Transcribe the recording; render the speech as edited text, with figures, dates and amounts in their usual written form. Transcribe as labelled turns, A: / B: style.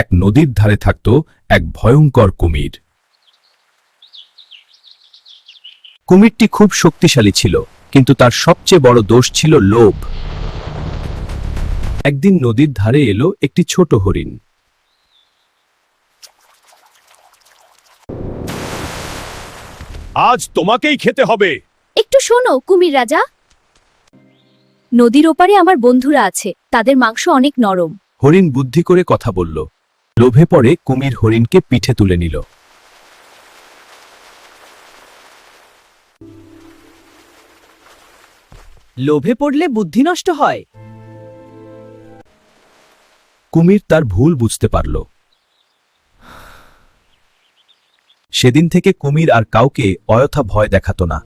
A: এক নদীর ধারে থাকত এক ভয়ঙ্কর কুমির। কুমিরটি খুব শক্তিশালী ছিল, কিন্তু তার সবচেয়ে বড় দোষ ছিল লোভ। একদিন নদীর ধারে এলো একটি ছোট হরিণ।
B: আজ তোমাকেই খেতে হবে।
C: একটু শোনো কুমির রাজা, নদীর ওপারে আমার বন্ধুরা আছে, তাদের মাংস অনেক নরম।
A: হরিণ বুদ্ধি করে কথা বলল। লোভে পড়ে কুমির হরিণকে পিঠে তুলে নিল।
D: লোভে পড়লে বুদ্ধি নষ্ট হয়।
A: কুমির তার ভুল বুঝতে পারল। সেদিন থেকে কুমির আর কাউকে অযথা ভয় দেখাতো না।